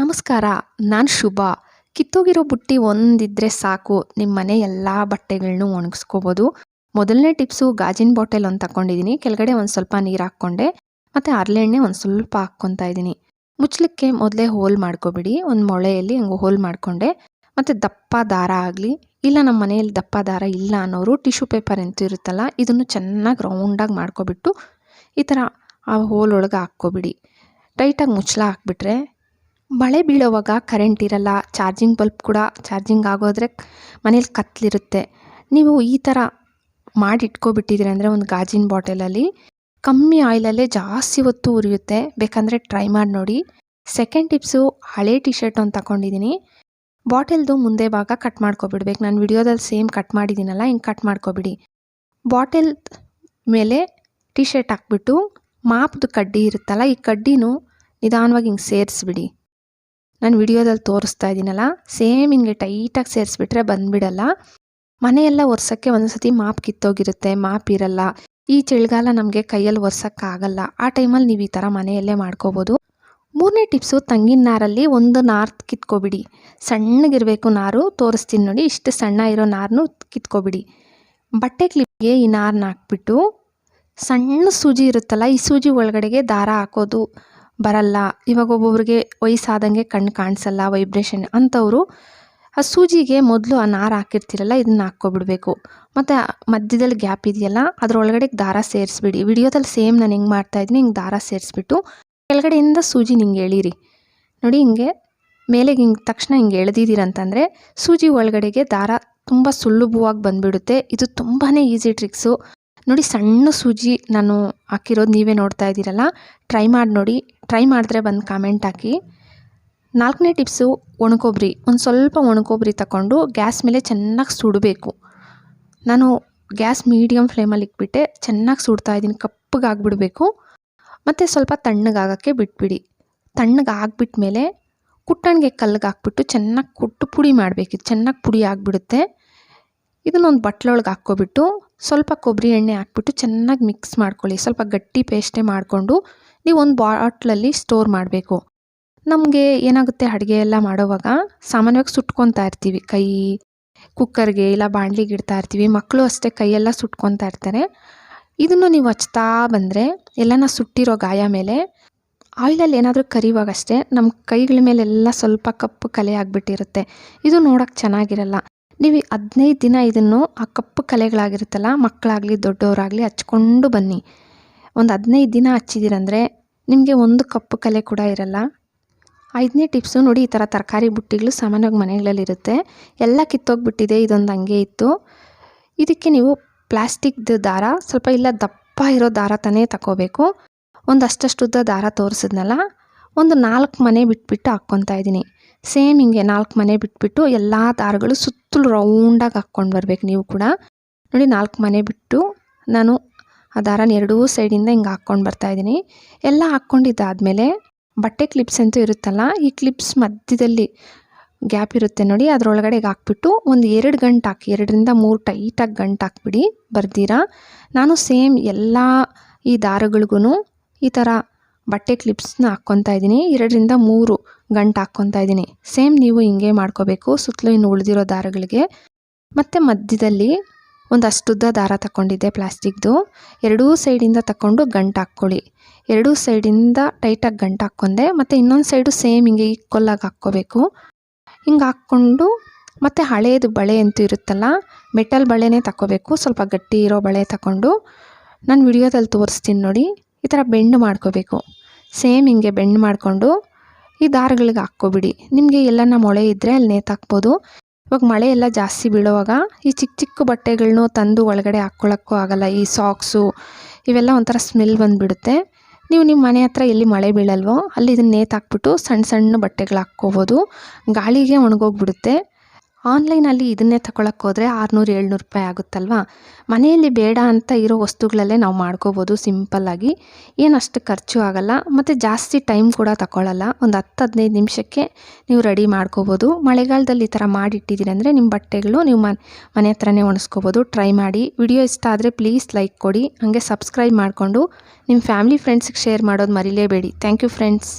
ನಮಸ್ಕಾರ. ನಾನು ಶುಭ. ಕಿತ್ತೋಗಿರೋ ಬುಟ್ಟಿ ಒಂದಿದ್ರೆ ಸಾಕು, ನಿಮ್ಮ ಮನೆ ಎಲ್ಲ ಬಟ್ಟೆಗಳನ್ನೂ ಒಣಗಿಸ್ಕೋಬೋದು. ಮೊದಲನೇ ಟಿಪ್ಸು, ಗಾಜಿನ ಬಾಟಲ್ ಒಂದು ತಗೊಂಡಿದ್ದೀನಿ. ಕೆಳಗಡೆ ಒಂದು ಸ್ವಲ್ಪ ನೀರು ಹಾಕ್ಕೊಂಡೆ, ಮತ್ತು ಹರಳೆಣ್ಣೆ ಒಂದು ಸ್ವಲ್ಪ ಹಾಕ್ಕೊತಾ ಇದ್ದೀನಿ. ಮುಚ್ಚಲಿಕ್ಕೆ ಮೊದಲೇ ಹೋಲ್ ಮಾಡ್ಕೊಬಿಡಿ. ಒಂದು ಮೊಳೆಯಲ್ಲಿ ಹಂಗೆ ಹೋಲ್ ಮಾಡಿಕೊಂಡೆ, ಮತ್ತು ದಪ್ಪ ದಾರ ಆಗಲಿ, ಇಲ್ಲ ನಮ್ಮ ಮನೆಯಲ್ಲಿ ದಪ್ಪ ದಾರ ಇಲ್ಲ ಅನ್ನೋರು ಟಿಶ್ಯೂ ಪೇಪರ್ ಅಂತೂ ಇರುತ್ತಲ್ಲ, ಇದನ್ನು ಚೆನ್ನಾಗಿ ರೌಂಡಾಗಿ ಮಾಡ್ಕೊಬಿಟ್ಟು ಈ ಥರ ಆ ಹೋಲ್ ಒಳಗೆ ಹಾಕ್ಕೊಬಿಡಿ. ಟೈಟಾಗಿ ಮುಚ್ಚಳ ಹಾಕ್ಬಿಟ್ರೆ ಮಳೆ ಬೀಳೋವಾಗ ಕರೆಂಟ್ ಇರಲ್ಲ, ಚಾರ್ಜಿಂಗ್ ಬಲ್ಬ್ ಕೂಡ ಚಾರ್ಜಿಂಗ್ ಆಗೋದ್ರೆ ಮನೇಲಿ ಕತ್ತಲಿರುತ್ತೆ. ನೀವು ಈ ಥರ ಮಾಡಿ ಇಟ್ಕೊಬಿಟ್ಟಿದ್ದೀರಿ ಅಂದರೆ ಒಂದು ಗಾಜಿನ ಬಾಟಲಲ್ಲಿ ಕಮ್ಮಿ ಆಯಿಲಲ್ಲೇ ಜಾಸ್ತಿ ಹೊತ್ತು ಉರಿಯುತ್ತೆ. ಬೇಕಂದರೆ ಟ್ರೈ ಮಾಡಿ ನೋಡಿ. ಸೆಕೆಂಡ್ ಟಿಪ್ಸು, ಹಳೆ ಟಿ ಶರ್ಟ್ ಒಂದು ತಗೊಂಡಿದ್ದೀನಿ. ಬಾಟಲ್ದು ಮುಂದೆ ಭಾಗ ಕಟ್ ಮಾಡ್ಕೊಬಿಡ್ಬೇಕು. ನಾನು ವಿಡಿಯೋದಲ್ಲಿ ಸೇಮ್ ಕಟ್ ಮಾಡಿದ್ದೀನಲ್ಲ, ಹಿಂಗೆ ಕಟ್ ಮಾಡ್ಕೊಬಿಡಿ. ಬಾಟಲ್ ಮೇಲೆ ಟಿ ಶರ್ಟ್ ಹಾಕ್ಬಿಟ್ಟು ಮಾಪ್ದು ಕಡ್ಡಿ ಇರುತ್ತಲ್ಲ, ಈ ಕಡ್ಡಿನೂ ನಿಧಾನವಾಗಿ ಹಿಂಗೆ ಸೇರಿಸ್ಬಿಡಿ. ನಾನು ವಿಡಿಯೋದಲ್ಲಿ ತೋರಿಸ್ತಾ ಇದ್ದೀನಲ್ಲ, ಸೇಮ್ ಹಿಂಗೆ ಟೈಟಾಗಿ ಸೇರಿಸ್ಬಿಟ್ರೆ ಬಂದುಬಿಡಲ್ಲ. ಮನೆಯೆಲ್ಲ ಒರ್ಸೋಕ್ಕೆ ಒಂದೊಂದ್ಸತಿ ಮಾಪ್ ಕಿತ್ತೋಗಿರುತ್ತೆ, ಮಾಪ್ ಇರಲ್ಲ. ಈ ಚಳಿಗಾಲ ನಮಗೆ ಕೈಯಲ್ಲಿ ಒರ್ಸೋಕ್ಕಾಗಲ್ಲ. ಆ ಟೈಮಲ್ಲಿ ನೀವು ಈ ಥರ ಮನೆಯಲ್ಲೇ ಮಾಡ್ಕೋಬೋದು. ಮೂರನೇ ಟಿಪ್ಸು, ತಂಗಿನ ನಾರಲ್ಲಿ ಒಂದು ನಾರು ಕಿತ್ಕೊಬಿಡಿ. ಸಣ್ಣಗಿರಬೇಕು ನಾರು, ತೋರಿಸ್ತೀನಿ ನೋಡಿ. ಇಷ್ಟು ಸಣ್ಣ ಇರೋ ನಾರನ್ನು ಕಿತ್ಕೊಬಿಡಿ. ಬಟ್ಟೆ ಕ್ಲಿಪ್ಗೆ ಈ ನಾರನ್ನ ಹಾಕ್ಬಿಟ್ಟು, ಸಣ್ಣ ಸೂಜಿ ಇರುತ್ತಲ್ಲ, ಈ ಸೂಜಿ ಒಳಗಡೆಗೆ ದಾರ ಹಾಕೋದು ಬರಲ್ಲ. ಇವಾಗ ಒಬ್ಬೊಬ್ರಿಗೆ ವಯಸ್ಸಾದಂಗೆ ಕಣ್ಣು ಕಾಣಿಸಲ್ಲ, ವೈಬ್ರೇಷನ್ ಅಂಥವರು ಆ ಸೂಜಿಗೆ ಮೊದಲು ಆ ನಾರು ಹಾಕಿರ್ತೀರಲ್ಲ, ಇದನ್ನು ಹಾಕ್ಕೊಬಿಡ್ಬೇಕು. ಮತ್ತು ಮಧ್ಯದಲ್ಲಿ ಗ್ಯಾಪ್ ಇದೆಯಲ್ಲ, ಅದರೊಳಗಡೆ ದಾರ ಸೇರಿಸ್ಬಿಡಿ. ವಿಡಿಯೋದಲ್ಲಿ ಸೇಮ್ ನಾನು ಹೆಂಗೆ ಮಾಡ್ತಾಯಿದ್ದೀನಿ, ಹಿಂಗೆ ದಾರ ಸೇರಿಸ್ಬಿಟ್ಟು ಕೆಳಗಡೆಯಿಂದ ಸೂಜಿ ಹಿಂಗೆ ಎಳೀರಿ ನೋಡಿ. ಹಿಂಗೆ ಮೇಲೆಗೆ ಹಿಂಗೆ ತಕ್ಷಣ ಹಿಂಗೆ ಎಳೆದಿದ್ದೀರಂತಂದರೆ ಸೂಜಿ ಒಳಗಡೆಗೆ ದಾರ ತುಂಬ ಸುಲಭವಾಗಿ ಬಂದುಬಿಡುತ್ತೆ. ಇದು ತುಂಬಾ ಈಸಿ ಟ್ರಿಕ್ಸು ನೋಡಿ. ಸಣ್ಣ ಸೂಜಿ ನಾನು ಹಾಕಿರೋದು ನೀವೇ ನೋಡ್ತಾ ಇದ್ದೀರಲ್ಲ, ಟ್ರೈ ಮಾಡಿ ನೋಡಿ. ಟ್ರೈ ಮಾಡಿದ್ರೆ ಬಂದು ಕಾಮೆಂಟ್ ಹಾಕಿ. ನಾಲ್ಕನೇ ಟಿಪ್ಸು, ಒಣಕೊಬ್ಬರಿ. ಒಂದು ಸ್ವಲ್ಪ ಒಣಕೊಬ್ಬರಿ ತಗೊಂಡು ಗ್ಯಾಸ್ ಮೇಲೆ ಚೆನ್ನಾಗಿ ಸುಡಬೇಕು. ನಾನು ಗ್ಯಾಸ್ ಮೀಡಿಯಮ್ ಫ್ಲೇಮಲ್ಲಿ ಇಟ್ಬಿಟ್ಟೆ ಚೆನ್ನಾಗಿ ಸುಡ್ತಾ ಇದ್ದೀನಿ. ಕಪ್ಪಗಾಗ್ಬಿಡಬೇಕು. ಮತ್ತು ಸ್ವಲ್ಪ ತಣ್ಣಗಾಗೋಕ್ಕೆ ಬಿಟ್ಬಿಡಿ. ತಣ್ಣಗಾಗ್ಬಿಟ್ಮೇಲೆ ಕುಟ್ಟಣಿಗೆ ಕಲ್ಲಿಗೆ ಹಾಕ್ಬಿಟ್ಟು ಚೆನ್ನಾಗಿ ಕುಟ್ಟು ಪುಡಿ ಮಾಡಬೇಕು. ಚೆನ್ನಾಗಿ ಪುಡಿ ಆಗಿಬಿಡುತ್ತೆ. ಇದನ್ನೊಂದು ಬಟ್ಲೊಳಗೆ ಹಾಕ್ಕೊಬಿಟ್ಟು ಸ್ವಲ್ಪ ಕೊಬ್ಬರಿ ಎಣ್ಣೆ ಹಾಕ್ಬಿಟ್ಟು ಚೆನ್ನಾಗಿ ಮಿಕ್ಸ್ ಮಾಡ್ಕೊಳ್ಳಿ. ಸ್ವಲ್ಪ ಗಟ್ಟಿ ಪೇಸ್ಟೇ ಮಾಡಿಕೊಂಡು ನೀವು ಒಂದು ಬಾಟ್ಲಲ್ಲಿ ಸ್ಟೋರ್ ಮಾಡಬೇಕು. ನಮಗೆ ಏನಾಗುತ್ತೆ, ಅಡುಗೆ ಎಲ್ಲ ಮಾಡೋವಾಗ ಸಾಮಾನ್ಯವಾಗಿ ಸುಟ್ಕೊತಾ ಇರ್ತೀವಿ. ಕೈ ಕುಕ್ಕರ್ಗೆ ಇಲ್ಲ ಬಾಣಲಿಗೆ ಇಡ್ತಾ ಇರ್ತೀವಿ. ಮಕ್ಕಳು ಅಷ್ಟೇ ಕೈಯೆಲ್ಲ ಸುಟ್ಕೊತಾ ಇರ್ತಾರೆ. ಇದನ್ನು ನೀವು ಹಚ್ತಾ ಬಂದರೆ ಎಲ್ಲನ ಸುಟ್ಟಿರೋ ಗಾಯ ಮೇಲೆ ಆಯಿಲಲ್ಲಿ ಏನಾದರೂ ಕರಿವಾಗಷ್ಟೇ ನಮ್ಮ ಕೈಗಳ ಮೇಲೆಲ್ಲ ಸ್ವಲ್ಪ ಕಪ್ಪು ಕಲೆ ಆಗಿಬಿಟ್ಟಿರುತ್ತೆ. ಇದು ನೋಡೋಕ್ಕೆ ಚೆನ್ನಾಗಿರಲ್ಲ. ನೀವು 15 ದಿನ ಇದನ್ನು ಆ ಕಪ್ಪು ಕಲೆಗಳಾಗಿರುತ್ತಲ್ಲ, ಮಕ್ಕಳಾಗಲಿ ದೊಡ್ಡವರಾಗಲಿ ಹಚ್ಕೊಂಡು ಬನ್ನಿ. ಒಂದು 15 ದಿನ ಹಚ್ಚಿದ್ದೀರಂದರೆ ನಿಮಗೆ ಒಂದು ಕಪ್ಪು ಕಲೆ ಕೂಡ ಇರಲ್ಲ. 5ನೇ ಟಿಪ್ಸು ನೋಡಿ, ಈ ಥರ ತರಕಾರಿ ಬುಟ್ಟಿಗಳು ಸಾಮಾನ್ಯವಾಗಿ ಮನೆಗಳಲ್ಲಿರುತ್ತೆ. ಎಲ್ಲ ಕಿತ್ತೋಗ್ಬಿಟ್ಟಿದೆ, ಇದೊಂದು ಹಂಗೆ ಇತ್ತು. ಇದಕ್ಕೆ ನೀವು ಪ್ಲಾಸ್ಟಿಕ್ದು ದಾರ, ಸ್ವಲ್ಪ ಇಲ್ಲ ದಪ್ಪ ಇರೋ ದಾರ ತಾನೇ ತಗೋಬೇಕು. ಒಂದು ಅಷ್ಟುದ್ದ ದಾರ ತೋರಿಸಿದ್ನಲ್ಲ, ಒಂದು 4 ಮನೆ ಬಿಟ್ಬಿಟ್ಟು ಹಾಕ್ಕೊತಾ ಇದ್ದೀನಿ. ಸೇಮ್ ಹಿಂಗೆ 4 ಮನೆ ಬಿಟ್ಬಿಟ್ಟು ಎಲ್ಲ ದಾರಗಳು ಸುತ್ತಲೂ ರೌಂಡಾಗಿ ಹಾಕ್ಕೊಂಡು ಬರ್ಬೇಕು. ನೀವು ಕೂಡ ನೋಡಿ, 4 ಮನೆ ಬಿಟ್ಟು ನಾನು ಆ ದಾರನ ಎರಡೂ ಸೈಡಿಂದ ಹಿಂಗೆ ಹಾಕ್ಕೊಂಡು ಬರ್ತಾಯಿದ್ದೀನಿ. ಎಲ್ಲ ಹಾಕ್ಕೊಂಡಿದ್ದಾದಮೇಲೆ ಬಟ್ಟೆ ಕ್ಲಿಪ್ಸ್ ಅಂತೂ ಇರುತ್ತಲ್ಲ, ಈ ಕ್ಲಿಪ್ಸ್ ಮಧ್ಯದಲ್ಲಿ ಗ್ಯಾಪ್ ಇರುತ್ತೆ ನೋಡಿ, ಅದರೊಳಗಡೆ ಹಾಕ್ಬಿಟ್ಟು ಒಂದು 2 ಗಂಟೆ ಹಾಕಿ, 2ರಿಂದ 3 ಟೈಟಾಗಿ ಗಂಟು ಹಾಕ್ಬಿಡಿ ಬರ್ದಿರಾ. ನಾನು ಸೇಮ್ ಎಲ್ಲ ಈ ದಾರಗಳಿಗೂ ಈ ಥರ ಬಟ್ಟೆ ಕ್ಲಿಪ್ಸ್ನ ಹಾಕ್ಕೊತಾ ಇದ್ದೀನಿ. 2ರಿಂದ 3 ಗಂಟು ಹಾಕ್ಕೊತಾ ಇದ್ದೀನಿ. ಸೇಮ್ ನೀವು ಹಿಂಗೆ ಮಾಡ್ಕೋಬೇಕು ಸುತ್ತಲೂ ಇನ್ನು ಉಳಿದಿರೋ ದಾರಗಳಿಗೆ. ಮತ್ತು ಮಧ್ಯದಲ್ಲಿ ಒಂದು ಅಷ್ಟುದ್ದ ದಾರ ತಗೊಂಡಿದ್ದೆ ಪ್ಲಾಸ್ಟಿಕ್ದು. ಎರಡೂ ಸೈಡಿಂದ ತಗೊಂಡು ಗಂಟು ಹಾಕ್ಕೊಳ್ಳಿ. ಎರಡೂ ಸೈಡಿಂದ ಟೈಟಾಗಿ ಗಂಟು ಹಾಕ್ಕೊಂಡೆ. ಮತ್ತು ಇನ್ನೊಂದು ಸೈಡು ಸೇಮ್ ಹಿಂಗೆ ಈಕ್ವಲಾಗಿ ಹಾಕ್ಕೋಬೇಕು. ಹಿಂಗೆ ಹಾಕ್ಕೊಂಡು ಮತ್ತು ಹಳೇದು ಬಳೆ ಅಂತೂ ಇರುತ್ತಲ್ಲ, ಮೆಟಲ್ ಬಳೆನೇ ತಗೋಬೇಕು. ಸ್ವಲ್ಪ ಗಟ್ಟಿ ಇರೋ ಬಳೆ ತಗೊಂಡು ನಾನು ವಿಡಿಯೋದಲ್ಲಿ ತೋರಿಸ್ತೀನಿ ನೋಡಿ, ಈ ಥರ ಬೆಂಡ್ ಮಾಡ್ಕೋಬೇಕು. ಸೇಮ್ ಹಿಂಗೆ ಬೆಂಡ್ ಮಾಡಿಕೊಂಡು ಈ ದಾರಗಳಿಗೆ ಹಾಕ್ಕೊಬಿಡಿ. ನಿಮಗೆ ಎಲ್ಲನ ಮೊಳೆ ಇದ್ದರೆ ಅಲ್ಲಿ ನೇತಾಕ್ಬೋದು. ಇವಾಗ ಮಳೆ ಎಲ್ಲ ಜಾಸ್ತಿ ಬೀಳೋವಾಗ ಈ ಚಿಕ್ಕ ಚಿಕ್ಕ ಬಟ್ಟೆಗಳನ್ನೂ ತಂದು ಒಳಗಡೆ ಹಾಕ್ಕೊಳ್ಳೋಕ್ಕೂ ಆಗೋಲ್ಲ. ಈ ಸಾಕ್ಸು ಇವೆಲ್ಲ ಒಂಥರ ಸ್ಮೆಲ್ ಬಂದುಬಿಡುತ್ತೆ. ನೀವು ನಿಮ್ಮ ಮನೆ ಹತ್ರ ಎಲ್ಲಿ ಮಳೆ ಬೀಳಲ್ವೋ ಅಲ್ಲಿ ಇದನ್ನು ನೇತಾಕ್ಬಿಟ್ಟು ಸಣ್ಣ ಸಣ್ಣ ಬಟ್ಟೆಗಳು ಹಾಕ್ಕೋಬೋದು. ಗಾಳಿಗೆ ಒಣಗೋಗ್ಬಿಡುತ್ತೆ. ಆನ್ಲೈನಲ್ಲಿ ಇದನ್ನೇ ತಗೊಳಕ್ಕೆ ಹೋದರೆ 600-700 ರೂಪಾಯಿ ಆಗುತ್ತಲ್ವ. ಮನೆಯಲ್ಲಿ ಬೇಡ ಅಂತ ಇರೋ ವಸ್ತುಗಳಲ್ಲೇ ನಾವು ಮಾಡ್ಕೋಬೋದು ಸಿಂಪಲ್ಲಾಗಿ. ಏನಷ್ಟು ಖರ್ಚು ಆಗೋಲ್ಲ ಮತ್ತು ಜಾಸ್ತಿ ಟೈಮ್ ಕೂಡ ತಗೊಳ್ಳಲ್ಲ. ಒಂದು 10-15 ನಿಮಿಷಕ್ಕೆ ನೀವು ರೆಡಿ ಮಾಡ್ಕೋಬೋದು. ಮಳೆಗಾಲದಲ್ಲಿ ಈ ಥರ ಮಾಡಿಟ್ಟಿದ್ದೀರಿ ಅಂದರೆ ನಿಮ್ಮ ಬಟ್ಟೆಗಳು ನೀವು ಮನೆ ಹತ್ರನೇ ಒಣಸ್ಕೋಬೋದು. ಟ್ರೈ ಮಾಡಿ. ವಿಡಿಯೋ ಇಷ್ಟ ಆದರೆ ಪ್ಲೀಸ್ ಲೈಕ್ ಕೊಡಿ. ಹಾಗೆ ಸಬ್ಸ್ಕ್ರೈಬ್ ಮಾಡಿಕೊಂಡು ನಿಮ್ಮ ಫ್ಯಾಮಿಲಿ ಫ್ರೆಂಡ್ಸಿಗೆ ಶೇರ್ ಮಾಡೋದು ಮರಿಲೇಬೇಡಿ. Thank you friends.